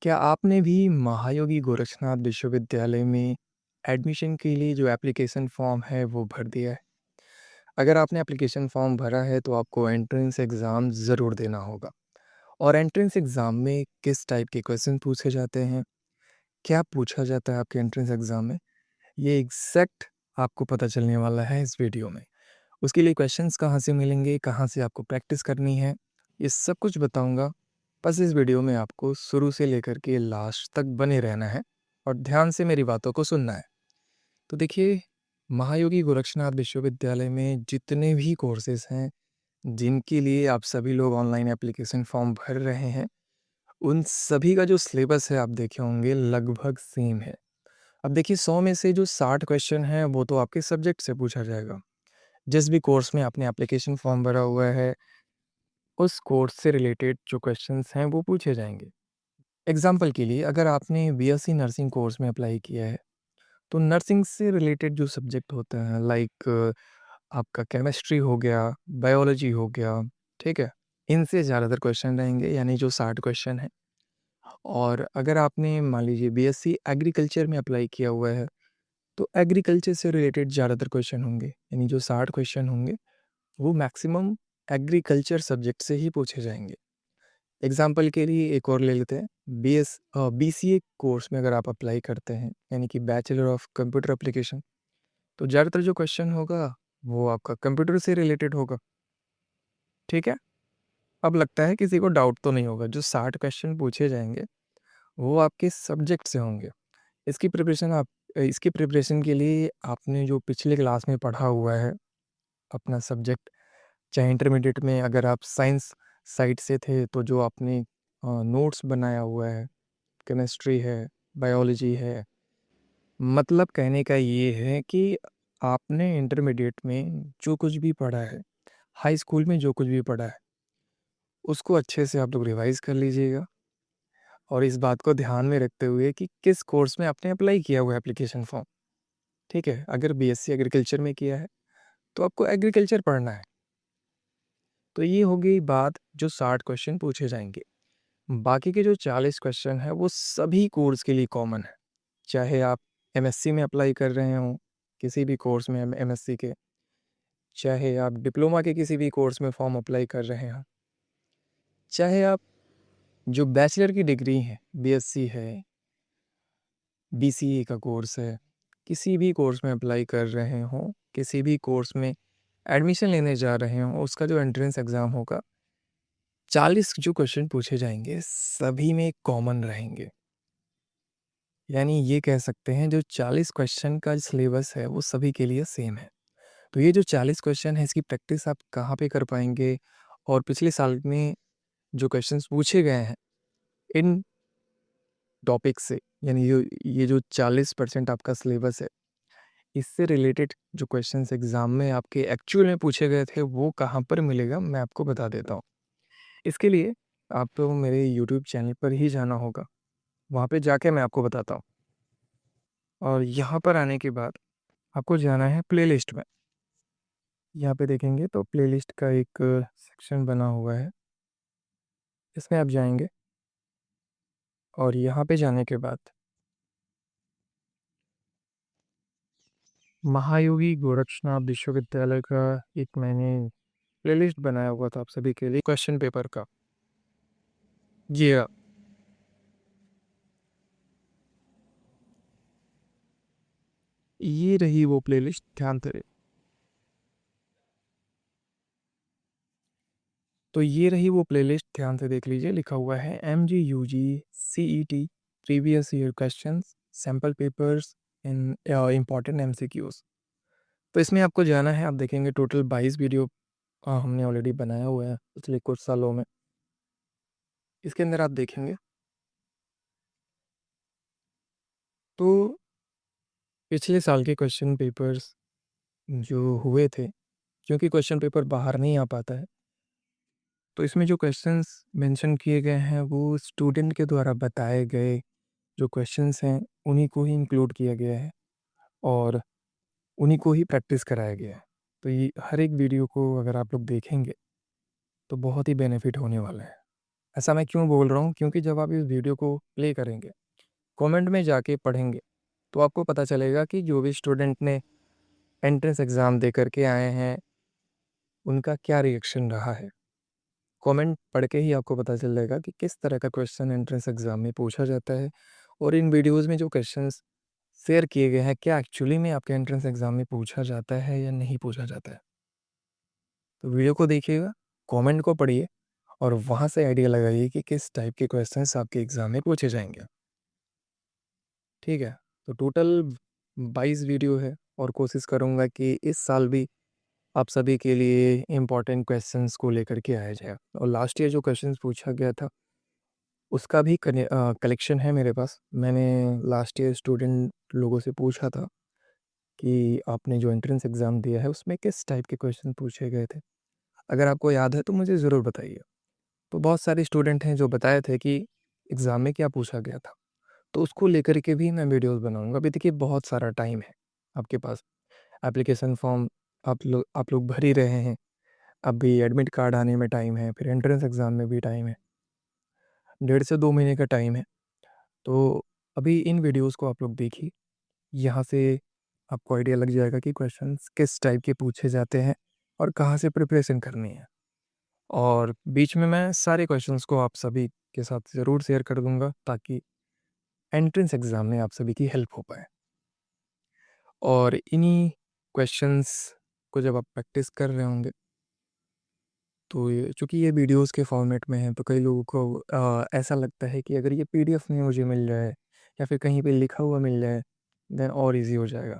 क्या आपने भी महायोगी गोरक्षनाथ विश्वविद्यालय में एडमिशन के लिए जो एप्लीकेशन फॉर्म है वो भर दिया है? अगर आपने एप्लीकेशन फॉर्म भरा है तो आपको एंट्रेंस एग्ज़ाम ज़रूर देना होगा। और एंट्रेंस एग्ज़ाम में किस टाइप के क्वेश्चन पूछे जाते हैं? क्या पूछा जाता है आपके एंट्रेंस एग्ज़ाम में? ये एग्ज़ैक्ट आपको पता चलने वाला है इस वीडियो में। उसके लिए क्वेश्चंस कहाँ से मिलेंगे, कहाँ से आपको प्रैक्टिस करनी है, ये सब कुछ बताऊँगा। बस इस वीडियो में आपको शुरू से लेकर के लास्ट तक बने रहना है और ध्यान से मेरी बातों को सुनना है। तो देखिए, महायोगी गोरक्षनाथ विश्वविद्यालय में जितने भी कोर्सेज़ हैं, जिनके लिए आप सभी लोग ऑनलाइन एप्लीकेशन फॉर्म भर रहे हैं, उन सभी का जो सिलेबस है आप देखे होंगे लगभग सेम है। अब देखिए 100 में से जो 60 क्वेश्चन हैं वो तो आपके सब्जेक्ट से पूछा जाएगा। जिस भी कोर्स में आपने एप्लीकेशन फॉर्म भरा हुआ है, उस कोर्स से रिलेटेड जो क्वेश्चंस हैं वो पूछे जाएँगे। एग्ज़ाम्पल के लिए अगर आपने बीएससी नर्सिंग कोर्स में अप्लाई किया है, तो नर्सिंग से रिलेटेड जो सब्जेक्ट होते हैं लाइक आपका केमिस्ट्री हो गया, बायोलॉजी हो गया, ठीक है? इनसे ज़्यादातर क्वेश्चन रहेंगे यानी जो 60 क्वेश्चन हैं। और अगर आपने मान लीजिए बीएससी एग्रीकल्चर में अप्लाई किया हुआ है, तो एग्रीकल्चर से रिलेटेड ज़्यादातर क्वेश्चन होंगे, यानी जो 60 क्वेश्चन होंगे, वो मैक्सिमम एग्रीकल्चर सब्जेक्ट से ही पूछे जाएँगे। एग्ज़ाम्पल के लिए एक और ले लेते हैं, बीसीए कोर्स में अगर आप अप्लाई करते हैं, यानी कि बैचलर ऑफ कंप्यूटर एप्लीकेशन, तो ज़्यादातर जो क्वेश्चन होगा, वो आपका कंप्यूटर से रिलेटेड होगा, ठीक है? अब लगता है किसी को डाउट तो नहीं होगा, जो 60 क्वेश्चन पूछे जाएँगे, वो आपके सब्जेक्ट से होंगे। इसकी प्रिपरेशन के लिए आपने जो पिछले क्लास में पढ़ा हुआ है, अपना सब्जेक्ट, चाहे इंटरमीडिएट में अगर आप साइंस साइड से थे, तो जो आपने नोट्स बनाया हुआ है, केमिस्ट्री है, बायोलॉजी है, मतलब कहने का ये है कि आपने इंटरमीडिएट में जो कुछ भी पढ़ा है, हाई स्कूल में जो कुछ भी पढ़ा है, उसको अच्छे से आप लोग रिवाइज़ कर लीजिएगा और इस बात को ध्यान में रखते हुए कि किस कोर्स में आपने अप्लाई किया हुआ है एप्लीकेशन फॉर्म, ठीक है? अगर बीएससी एग्रीकल्चर में किया है, तो आपको एग्रीकल्चर पढ़ना है। तो ये हो गई बात जो 60 क्वेश्चन पूछे जाएँगे। बाकी के जो 40 क्वेश्चन हैं, वो सभी कोर्स के लिए कॉमन है। चाहे आप एमएससी में अप्लाई कर रहे हों, किसी भी कोर्स में एमएससी के, चाहे आप डिप्लोमा के किसी भी कोर्स में फॉर्म अप्लाई कर रहे हों, चाहे आप जो बैचलर की डिग्री है, बीएससी है, बीसीए का कोर्स है, किसी भी कोर्स में अप्लाई कर रहे हों, किसी भी कोर्स में एडमिशन लेने जा रहे हों, उसका जो एंट्रेंस एग्ज़ाम होगा, 40 जो क्वेश्चन पूछे जाएँगे, सभी में कॉमन रहेंगे। यानी ये कह सकते हैं जो 40 क्वेश्चन का सिलेबस है वो सभी के लिए सेम है। तो ये जो 40 क्वेश्चन है इसकी प्रैक्टिस आप कहाँ पे कर पाएँगे और पिछले साल में जो क्वेश्चंस पूछे गए हैं इन टॉपिक से, यानी ये जो 40% आपका सिलेबस है, इससे रिलेटेड जो क्वेश्चंस एग्ज़ाम में आपके एक्चुअल में पूछे गए थे वो कहाँ पर मिलेगा मैं आपको बता देता हूँ। इसके लिए आपको मेरे यूट्यूब चैनल पर ही जाना होगा, वहाँ पे जाके मैं आपको बताता हूँ। और यहाँ पर आने के बाद आपको जाना है प्लेलिस्ट में। यहाँ पे देखेंगे तो प्लेलिस्ट का एक सेक्शन बना हुआ है, इसमें आप जाएँगे और यहाँ पे जाने के बाद महायोगी गोरक्षनाथ विश्वविद्यालय का एक मैंने प्लेलिस्ट बनाया हुआ था आप सभी के लिए क्वेश्चन पेपर का। ये ये रही वो प्लेलिस्ट, ध्यान से। तो ये रही वो प्लेलिस्ट, ध्यान से देख लीजिए, लिखा हुआ है MGUG CET previous year questions sample papers in important MCQs. तो इसमें आपको जाना है, आप देखेंगे टोटल 22 वीडियो हमने ऑलरेडी बनाया हुआ है पिछले कुछ सालों में। इसके अंदर आप देखेंगे तो पिछले साल के क्वेश्चन पेपर्स जो हुए थे, क्योंकि क्वेश्चन पेपर बाहर नहीं आ पाता है, तो इसमें जो क्वेश्चंस मेंशन किए गए हैं वो स्टूडेंट के द्वारा बताए गए जो क्वेश्चंस हैं उन्हीं को ही इंक्लूड किया गया है और उन्हीं को ही प्रैक्टिस कराया गया है। तो ये हर एक वीडियो को अगर आप लोग देखेंगे तो बहुत ही बेनिफिट होने वाला है। ऐसा मैं क्यों बोल रहा हूँ? क्योंकि जब आप इस वीडियो को प्ले करेंगे, कमेंट में जाके पढ़ेंगे, तो आपको पता चलेगा कि जो भी स्टूडेंट ने एंट्रेंस एग्ज़ाम दे कर के आए हैं, उनका क्या रिएक्शन रहा है। कमेंट पढ़ के ही आपको पता चल जाएगा कि किस तरह का क्वेश्चन एंट्रेंस एग्ज़ाम में पूछा जाता है और इन वीडियोज़ में जो क्वेश्चंस शेयर किए गए हैं, क्या एक्चुअली में आपके एंट्रेंस एग्ज़ाम में पूछा जाता है या नहीं पूछा जाता है। तो वीडियो को देखिएगा, कमेंट को पढ़िए और वहाँ से आइडिया लगाइए कि किस टाइप के क्वेश्चंस आपके एग्ज़ाम में पूछे जाएँगे। ठीक है? तो टोटल 22 वीडियो है और कोशिश करूँगा कि इस साल भी आप सभी के लिए इम्पोर्टेंट क्वेश्चंस को लेकर के आया जाए। और लास्ट ईयर जो क्वेश्चंस पूछा गया था, उसका भी कलेक्शन है मेरे पास। मैंने लास्ट ईयर स्टूडेंट लोगों से पूछा था कि आपने जो एंट्रेंस एग्ज़ाम दिया है, उसमें किस टाइप के क्वेश्चन पूछे गए थे? अगर आपको याद है तो मुझे ज़रूर बताइए। तो बहुत सारे स्टूडेंट हैं जो बताए थे कि एग्ज़ाम में क्या पूछा गया था। तो उसको लेकर के भी मैं वीडियोज़ बनाऊँगा। अभी देखिए बहुत सारा टाइम है आपके पास। एप्लीकेशन फॉर्म आप लोग भर ही रहे हैं। अभी एडमिट कार्ड आने में टाइम है, फिर एंट्रेंस एग्ज़ाम में भी टाइम है। 1.5 से 2 महीने का टाइम है। तो अभी इन वीडियोज़ को आप लोग देखिए। यहाँ से आपको आइडिया लग जाएगा कि क्वेश्चंस किस टाइप के पूछे जाते हैं और कहाँ से प्रिपरेशन करनी है। और बीच में मैं सारे क्वेश्चंस को आप सभी के साथ ज़रूर शेयर कर दूँगा ताकि एंट्रेंस एग्ज़ाम में आप सभी की हेल्प हो पाए। और इन्हीं क्वेश्चंस को जब आप प्रैक्टिस कर रहे होंगे, तो ये चूँकि ये वीडियोज़ के फॉर्मेट में है, तो कई लोगों को ऐसा लगता है कि अगर ये पीडीएफ में मुझे मिल जाए या फिर कहीं पे लिखा हुआ मिल जाए, देन और ईज़ी हो जाएगा।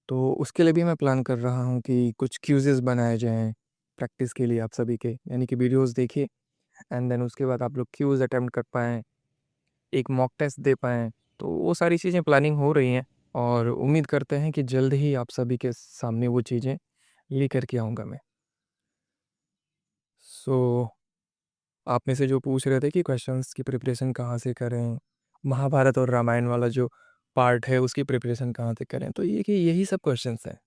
तो उसके लिए भी मैं प्लान कर रहा हूँ कि कुछ क्विज़ेज़ बनाए जाएँ, प्रैक्टिस के लिए आप सभी के। यानी कि वीडियोज़ देखिए एंड देन उसके बाद आप लोग क्विज़ अटेम्प्ट कर पाएँ, एक मॉक टेस्ट दे पाएँ। तो वो सारी चीज़ें प्लानिंग हो रही हैं और उम्मीद करते हैं कि जल्द ही आप सभी के सामने वो चीज़ें लेकर के आऊँगा मैं। सो आप में से जो पूछ रहे थे कि क्वेश्चंस की प्रिपरेशन कहाँ से करें, महाभारत और रामायण वाला जो पार्ट है उसकी प्रिपरेशन कहाँ से करें, तो ये कि यही सब क्वेश्चंस हैं।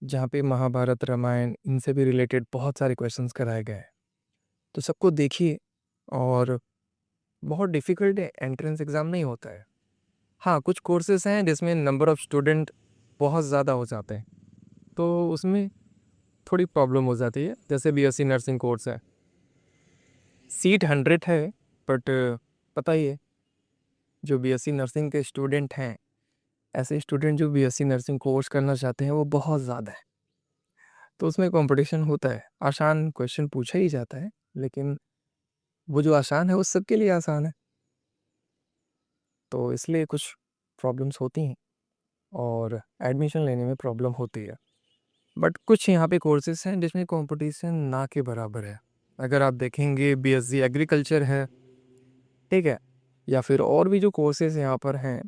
जहाँ पे महाभारत, रामायण इनसे भी रिलेटेड बहुत सारे क्वेश्चंस कराए गए हैं। तो सबको देखिए और बहुत डिफ़िकल्ट एंट्रेंस एग्ज़ाम नहीं होता है। हाँ, कुछ कोर्सेज़ हैं जिसमें नंबर ऑफ़ स्टूडेंट बहुत ज़्यादा हो जाते हैं, तो उसमें थोड़ी प्रॉब्लम हो जाती है। जैसे बीएससी नर्सिंग कोर्स है, सीट 100 है बट पता ही है, जो बीएससी नर्सिंग के स्टूडेंट हैं, ऐसे स्टूडेंट जो बीएससी नर्सिंग कोर्स करना चाहते हैं वो बहुत ज़्यादा है। तो उसमें कॉम्पिटिशन होता है, आसान क्वेश्चन पूछा ही जाता है, लेकिन वो जो आसान है वो सबके लिए आसान है। तो इसलिए कुछ प्रॉब्लम्स होती हैं और एडमिशन लेने में प्रॉब्लम होती है। बट कुछ यहाँ पे कोर्सेज़ हैं जिसमें कॉम्पिटिशन ना के बराबर है। अगर आप देखेंगे बीएससी एग्रीकल्चर है, ठीक है? या फिर और भी जो कोर्सेज़ यहाँ पर हैं,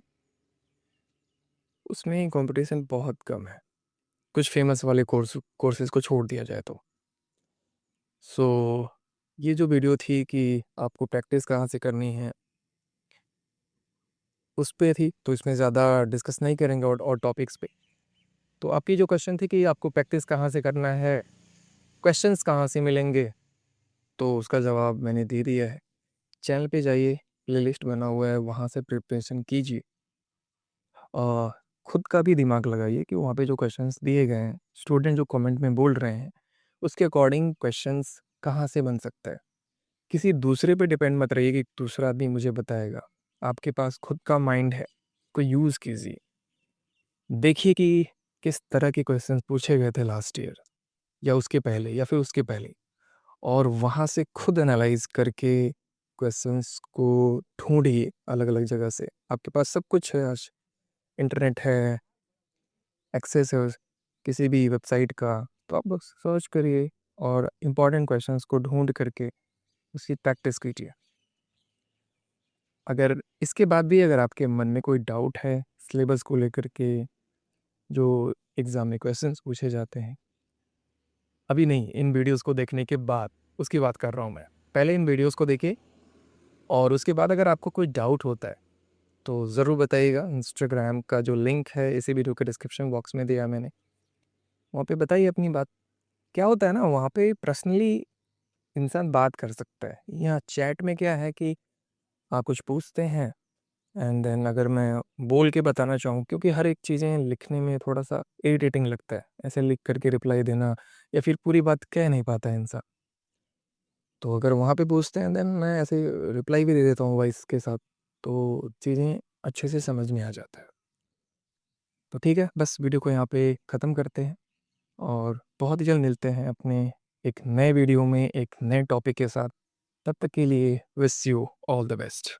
उसमें कॉम्पिटिशन बहुत कम है। कुछ फेमस वाले कोर्सेज़ को छोड़ दिया जाए तो। सो ये जो वीडियो थी कि आपको प्रैक्टिस कहाँ से करनी है, उस पे थी, तो इसमें ज़्यादा डिस्कस नहीं करेंगे और टॉपिक्स पे। तो आपकी जो क्वेश्चन थी कि आपको प्रैक्टिस कहाँ से करना है, क्वेश्चंस कहाँ से मिलेंगे, तो उसका जवाब मैंने दे दिया है। चैनल पे जाइए, प्लेलिस्ट बना हुआ है, वहाँ से प्रिपरेशन कीजिए। अ, खुद का भी दिमाग लगाइए कि वहाँ पे जो क्वेश्चंस दिए गए हैं, स्टूडेंट जो कमेंट में बोल रहे हैं, उसके अकॉर्डिंग क्वेश्चंस कहाँ से बन सकता है। किसी दूसरे पे डिपेंड मत रहिए कि दूसरा आदमी मुझे बताएगा। आपके पास खुद का माइंड है, को यूज़ कीजिए। देखिए कि किस तरह के क्वेश्चंस पूछे गए थे लास्ट ईयर या उसके पहले या फिर उसके पहले, और वहाँ से खुद एनालाइज़ करके क्वेश्चंस को ढूँढिए अलग-अलग जगह से। आपके पास सब कुछ है आज, इंटरनेट है, एक्सेस है किसी भी वेबसाइट का, तो आप बस सर्च करिए और इम्पोर्टेंट क्वेश्चंस को ढूँढ करके उसकी प्रैक्टिस कीजिए। अगर इसके बाद भी अगर आपके मन में कोई डाउट है सिलेबस को लेकर के, जो एग्ज़ाम में क्वेश्चंस पूछे जाते हैं, अभी नहीं, इन वीडियोज़ को देखने के बाद, उसकी बात कर रहा हूँ मैं। पहले इन वीडियोज़ को देखिए और उसके बाद अगर आपको कोई डाउट होता है, तो ज़रूर बताइएगा। इंस्टाग्राम का जो लिंक है इसी वीडियो के डिस्क्रिप्शन बॉक्स में दिया मैंने, वहाँ पे बताइए अपनी बात। क्या होता है ना, वहाँ पे पर्सनली इंसान बात कर सकता है। यहाँ चैट में क्या है कि आप कुछ पूछते हैं एंड देन अगर मैं बोल के बताना चाहूँ, क्योंकि हर एक चीज़ें लिखने में थोड़ा-सा इरिटेटिंग लगता है। ऐसे लिख कर के रिप्लाई देना या फिर पूरी बात कह नहीं पाता है इंसान। तो अगर वहाँ पे पूछते हैं देन मैं ऐसे रिप्लाई भी दे देता हूँ वॉइस के साथ, तो चीज़ें अच्छे से समझ में आ जाता है। तो ठीक है, बस वीडियो को यहाँ पे ख़त्म करते हैं और बहुत ही जल्द मिलते हैं अपने एक नए वीडियो में, एक नए टॉपिक के साथ। तब तक के लिए wish you all the best.